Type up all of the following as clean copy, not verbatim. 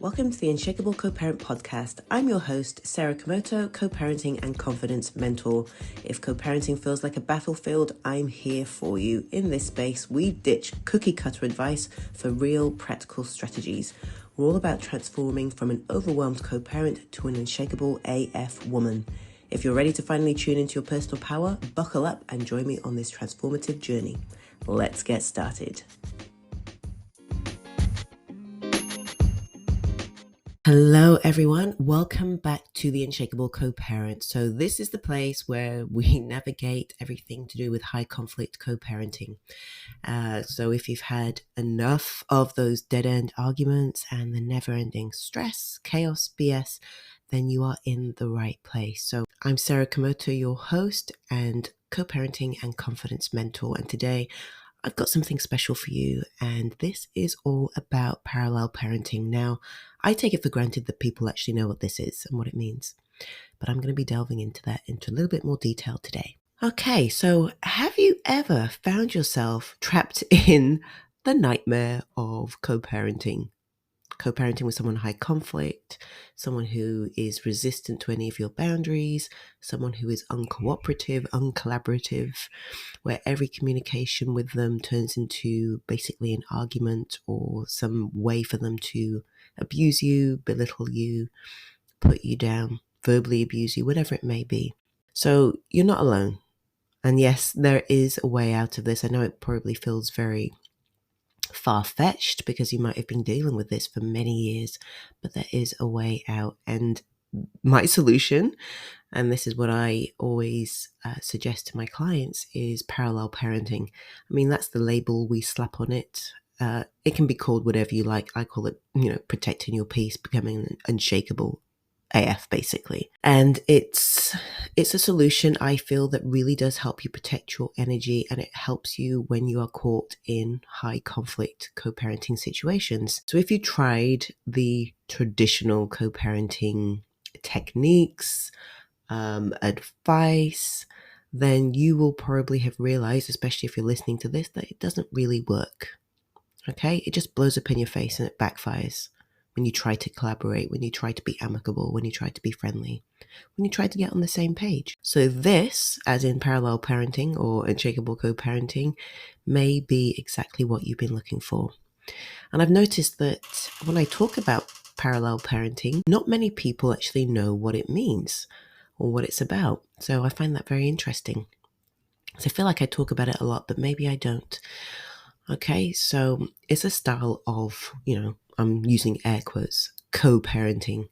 Welcome to the Unshakable Co-Parent Podcast. I'm your host, Sarah Komoto, co-parenting and confidence mentor. If co-parenting feels like a battlefield, I'm here for you. In this space, we ditch cookie cutter advice for real practical strategies. We're all about transforming from an overwhelmed co-parent to an unshakable AF woman. If you're ready to finally tune into your personal power, buckle up and join me on this transformative journey. Let's get started. Hello, everyone. Welcome back to the Unshakable Co-Parent. So this is the place where we navigate everything to do with high conflict co-parenting. So if you've had enough of those dead-end arguments and the never-ending stress, chaos, BS, then you are in the right place. So I'm Sarah Komoto, your host and co-parenting and confidence mentor. And today I've got something special for you, and this is all about parallel parenting. Now, I take it for granted that people actually know what this is and what it means, but I'm going to be delving into that into a little bit more detail today. Okay, so have you ever found yourself trapped in the nightmare of co-parenting? Co-parenting with someone high conflict, someone who is resistant to any of your boundaries, someone who is uncooperative, uncollaborative, where every communication with them turns into basically an argument or some way for them to abuse you, belittle you, put you down, verbally abuse you, whatever it may be. So you're not alone. And yes, there is a way out of this. I know it probably feels very far-fetched because you might have been dealing with this for many years, but there is a way out. And my solution, and this is what I always suggest to my clients, is parallel parenting. I mean, that's the label we slap on it. It can be called whatever you like. I call it, protecting your peace, becoming unshakable AF, basically. And it's a solution, I feel, that really does help you protect your energy, and it helps you when you are caught in high conflict co-parenting situations. So if you tried the traditional co-parenting techniques, advice, then you will probably have realized, especially if you're listening to this, that it doesn't really work. Okay? It just blows up in your face and it backfires when you try to collaborate, when you try to be amicable, when you try to be friendly, when you try to get on the same page. So this, as in parallel parenting or unshakable co-parenting, may be exactly what you've been looking for. And I've noticed that when I talk about parallel parenting, not many people actually know what it means or what it's about. So I find that very interesting. So I feel like I talk about it a lot, but maybe I don't. Okay, so it's a style of, I'm using air quotes, co-parenting,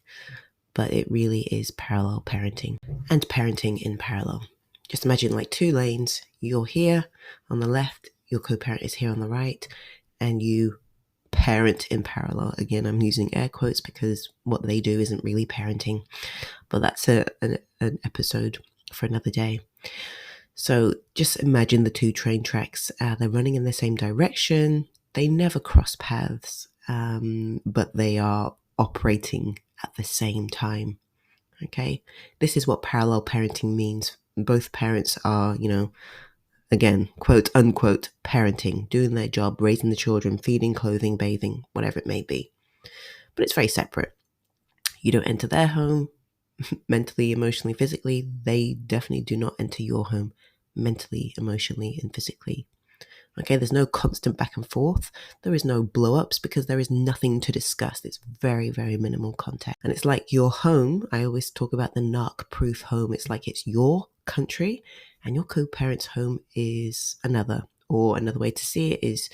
but it really is parallel parenting and parenting in parallel. Just imagine like two lanes. You're here on the left, your co-parent is here on the right, and you parent in parallel. Again, I'm using air quotes because what they do isn't really parenting, but that's an episode for another day. So just imagine the two train tracks. They're running in the same direction. They never cross paths, but they are operating at the same time. Okay, this is what parallel parenting means. Both parents are, again, quote unquote, parenting, doing their job, raising the children, feeding, clothing, bathing, whatever it may be. But it's very separate. You don't enter their home mentally, emotionally, physically. They definitely do not enter your home mentally, emotionally, and physically. Okay, there's no constant back and forth. There is no blow-ups because there is nothing to discuss. It's very, very minimal contact. And it's like your home. I always talk about the Narc Proof Home. It's like it's your country and your co-parent's home is another. Or another way to see it is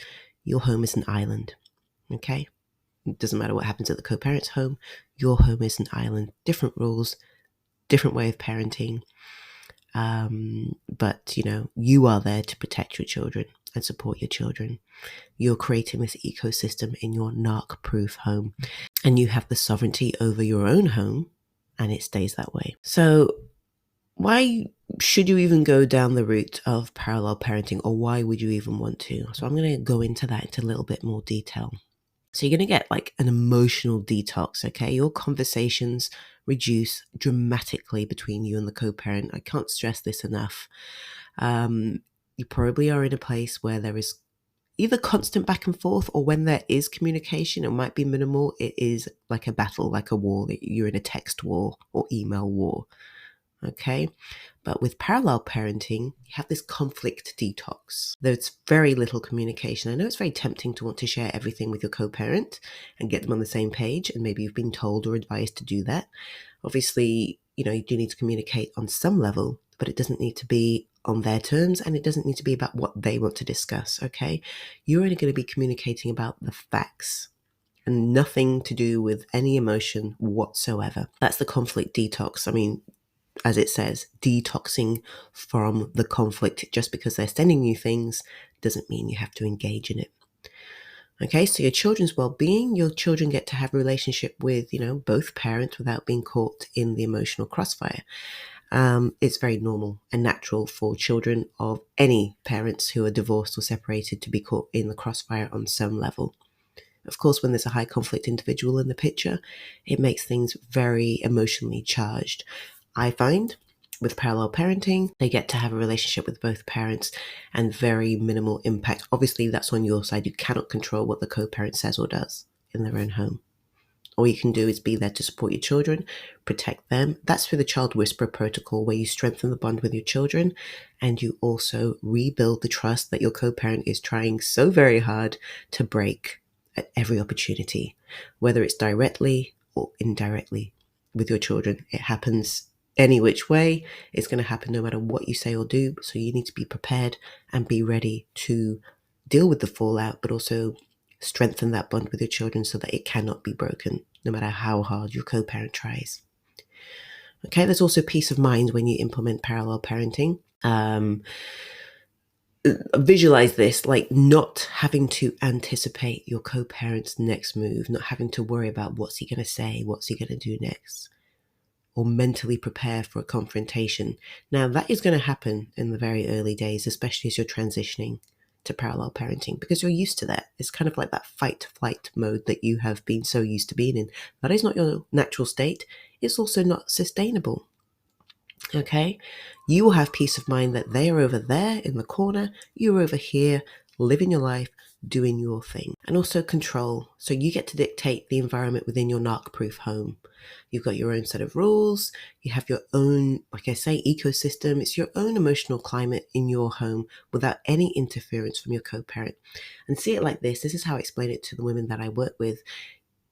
your home is an island. Okay? It doesn't matter what happens at the co-parent's home. Your home is an island. Different rules, different way of parenting. But, you are there to protect your children and support your children. You're creating this ecosystem in your Narc Proof home, and you have the sovereignty over your own home, and it stays that way. So why should you even go down the route of parallel parenting, or why would you even want to? So I'm going to go into that into a little bit more detail. So you're going to get like an emotional detox, okay? Your conversations reduce dramatically between you and the co-parent. I can't stress this enough. You probably are in a place where there is either constant back and forth, or when there is communication, it might be minimal. It is like a battle, like a war. You're in a text war or email war. Okay. But with parallel parenting, you have this conflict detox. There's very little communication. I know it's very tempting to want to share everything with your co-parent and get them on the same page. And maybe you've been told or advised to do that. Obviously, you do need to communicate on some level, but it doesn't need to be on their terms, and it doesn't need to be about what they want to discuss, okay? You're only going to be communicating about the facts and nothing to do with any emotion whatsoever. That's the conflict detox. I mean, as it says, detoxing from the conflict. Just because they're sending you things doesn't mean you have to engage in it. Okay, so your children's well-being, your children get to have a relationship with, both parents without being caught in the emotional crossfire. It's very normal and natural for children of any parents who are divorced or separated to be caught in the crossfire on some level. Of course, when there's a high conflict individual in the picture, it makes things very emotionally charged. I find with parallel parenting, they get to have a relationship with both parents and very minimal impact. Obviously, that's on your side. You cannot control what the co-parent says or does in their own home. All you can do is be there to support your children, protect them. That's through the child whisperer protocol, where you strengthen the bond with your children and you also rebuild the trust that your co-parent is trying so very hard to break at every opportunity, whether it's directly or indirectly with your children. It happens any which way. It's going to happen no matter what you say or do. So you need to be prepared and be ready to deal with the fallout, but also strengthen that bond with your children so that it cannot be broken, no matter how hard your co-parent tries. Okay, there's also peace of mind when you implement parallel parenting. Visualize this like not having to anticipate your co-parent's next move, not having to worry about what's he going to say, what's he going to do next, or mentally prepare for a confrontation. Now, that is going to happen in the very early days, especially as you're transitioning to parallel parenting, because you're used to that. It's kind of like that fight-flight mode that you have been so used to being in. That is not your natural state. It's also not sustainable. Okay? You will have peace of mind that they are over there in the corner, you're over here, living your life, doing your thing. And also control. So you get to dictate the environment within your Narc Proof home. You've got your own set of rules. You have your own, like I say, ecosystem. It's your own emotional climate in your home without any interference from your co-parent. And see it like this. This is how I explain it to the women that I work with.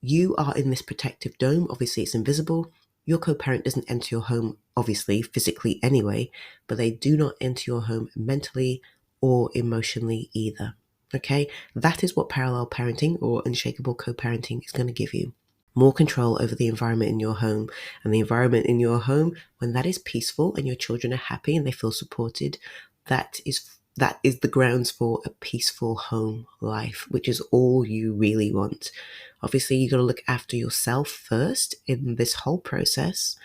You are in this protective dome. Obviously, it's invisible. Your co-parent doesn't enter your home, obviously, physically anyway, but they do not enter your home mentally or emotionally either. Okay? That is what parallel parenting or unshakable co-parenting is going to give you. More control over the environment in your home. And the environment in your home, when that is peaceful and your children are happy and they feel supported, that is the grounds for a peaceful home life, which is all you really want. Obviously, you got to look after yourself first in this whole process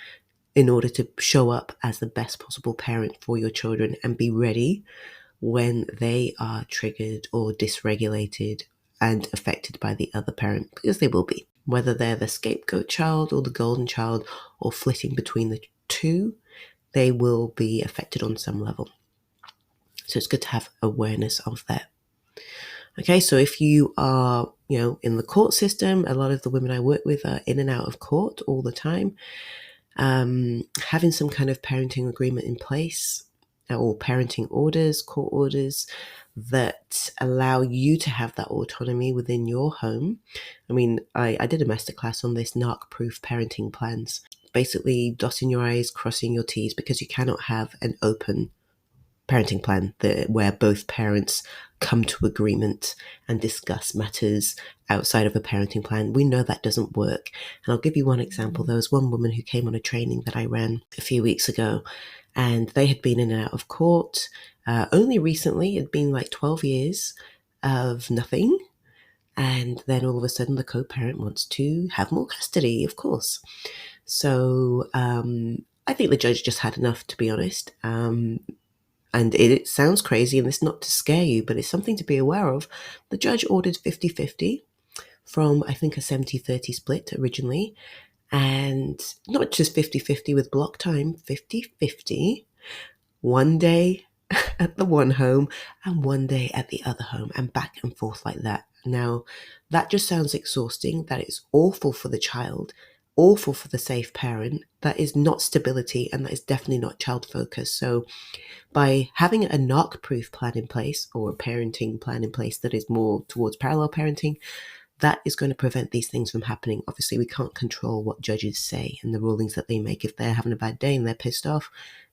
in order to show up as the best possible parent for your children and be ready when they are triggered or dysregulated and affected by the other parent, because they will be. Whether they're the scapegoat child or the golden child or flitting between the two, they will be affected on some level. So it's good to have awareness of that. Okay, so if you are, in the court system, a lot of the women I work with are in and out of court all the time. Having some kind of parenting agreement in place or parenting orders, court orders that allow you to have that autonomy within your home. I mean, I did a masterclass on this Narc Proof parenting plans, basically dotting your I's, crossing your T's, because you cannot have an open parenting plan where both parents come to agreement and discuss matters outside of a parenting plan. We know that doesn't work. And I'll give you one example. There was one woman who came on a training that I ran a few weeks ago, and they had been in and out of court. Only recently, it'd been like 12 years of nothing. And then all of a sudden, the co-parent wants to have more custody, of course. So I think the judge just had enough, to be honest. And it sounds crazy, and it's not to scare you, but it's something to be aware of. The judge ordered 50-50 from, I think, a 70-30 split originally. And not just 50-50 with block time, 50-50 one day at the one home and one day at the other home, and back and forth like that. Now, that just sounds exhausting. That is awful for the child, awful for the safe parent. That is not stability, and that is definitely not child focus. So by having a Narc Proof plan in place, or a parenting plan in place that is more towards parallel parenting, that is going to prevent these things from happening. Obviously, we can't control what judges say and the rulings that they make. If they're having a bad day and they're pissed off,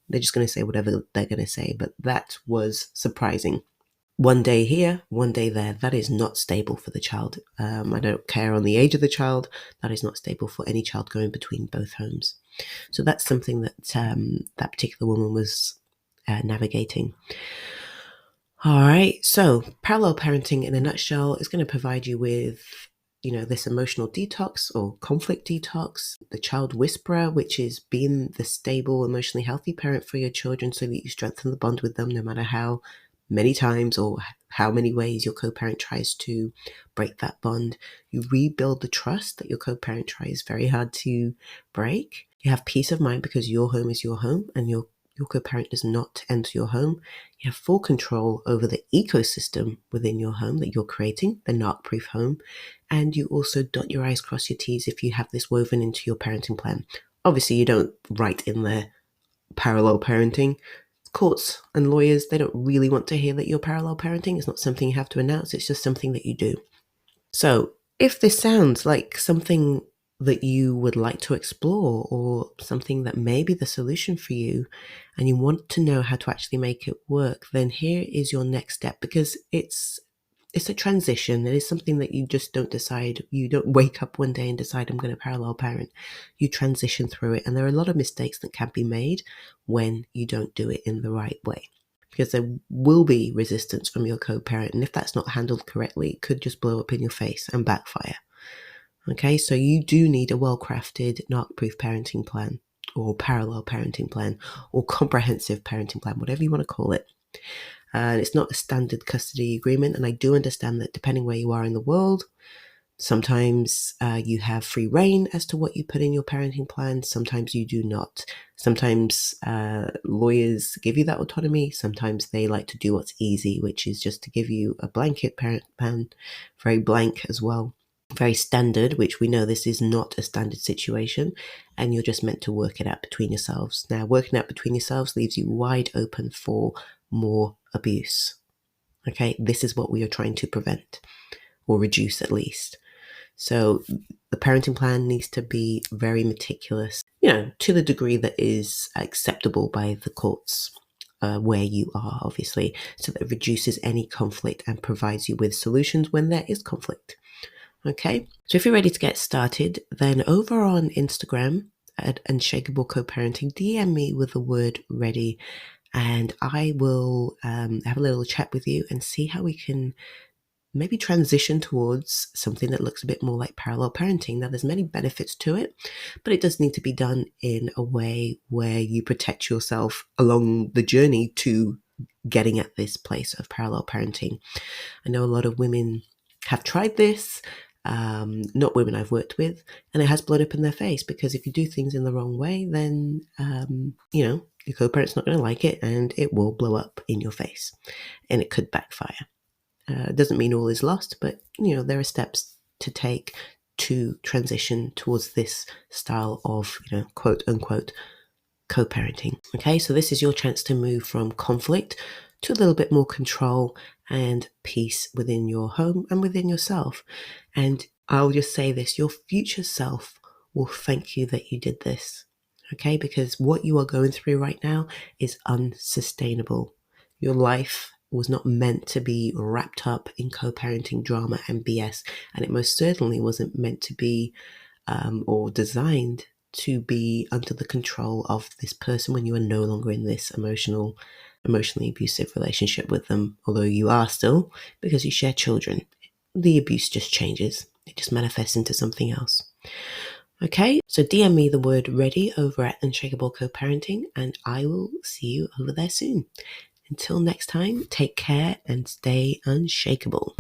they're just going to say whatever they're going to say. But that was surprising. One day here, one day there. That is not stable for the child. I don't care on the age of the child. That is not stable for any child going between both homes. So that's something that that particular woman was navigating. All right. So parallel parenting in a nutshell is going to provide you with, this emotional detox or conflict detox, the child whisperer, which is being the stable, emotionally healthy parent for your children so that you strengthen the bond with them no matter how many times or how many ways your co-parent tries to break that bond. You rebuild the trust that your co-parent tries very hard to break. You have peace of mind because your home is your home and your co-parent does not enter your home. You have full control over the ecosystem within your home that you're creating, the Narc Proof Home. And you also dot your I's, cross your T's if you have this woven into your parenting plan. Obviously, you don't write in there parallel parenting. Courts and lawyers, they don't really want to hear that you're parallel parenting. It's not something you have to announce. It's just something that you do. So if this sounds like something that you would like to explore or something that may be the solution for you and you want to know how to actually make it work, then here is your next step, because it's a transition. It is something that you just don't decide. You don't wake up one day and decide I'm going to parallel parent. You transition through it, and there are a lot of mistakes that can be made when you don't do it in the right way, because there will be resistance from your co-parent, and if that's not handled correctly, it could just blow up in your face and backfire. Okay, so you do need a well-crafted Narc-proof parenting plan, or parallel parenting plan, or comprehensive parenting plan, whatever you want to call it. And it's not a standard custody agreement, and I do understand that depending where you are in the world, sometimes you have free reign as to what you put in your parenting plan. Sometimes you do not. Sometimes lawyers give you that autonomy. Sometimes they like to do what's easy, which is just to give you a blanket parent plan, very blank as well, very standard, which we know this is not a standard situation, and you're just meant to work it out between yourselves. Now, working out between yourselves leaves you wide open for more abuse. Okay, this is what we are trying to prevent, or reduce at least. So the parenting plan needs to be very meticulous, to the degree that is acceptable by the courts where you are, obviously, so that it reduces any conflict and provides you with solutions when there is conflict. Okay, so if you're ready to get started, then over on Instagram at Unshakable Co-Parenting, DM me with the word ready, and I will have a little chat with you and see how we can maybe transition towards something that looks a bit more like parallel parenting. Now, there's many benefits to it, but it does need to be done in a way where you protect yourself along the journey to getting at this place of parallel parenting. I know a lot of women have tried this, not women I've worked with, and it has blown up in their face, because if you do things in the wrong way, then, your co-parent's not going to like it, and it will blow up in your face, and it could backfire. It doesn't mean all is lost, but, there are steps to take to transition towards this style of, quote unquote, co-parenting. Okay, so this is your chance to move from conflict to a little bit more control and peace within your home and within yourself. And I'll just say this, your future self will thank you that you did this. Okay, because what you are going through right now is unsustainable. Your life was not meant to be wrapped up in co-parenting drama and BS, and it most certainly wasn't meant to be or designed to be under the control of this person when you are no longer in this emotionally abusive relationship with them, although you are still, because you share children. The abuse just changes. It just manifests into something else. Okay, so DM me the word ready over at Unshakable Co-Parenting, and I will see you over there soon. Until next time, take care and stay unshakable.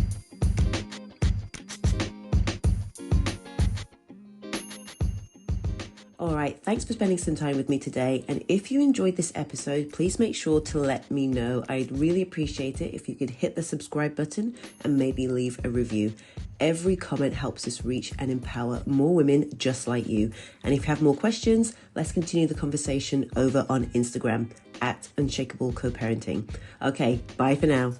All right, thanks for spending some time with me today. And if you enjoyed this episode, please make sure to let me know. I'd really appreciate it if you could hit the subscribe button and maybe leave a review. Every comment helps us reach and empower more women just like you. And if you have more questions, let's continue the conversation over on Instagram at Unshakable Co-Parenting. Okay, bye for now.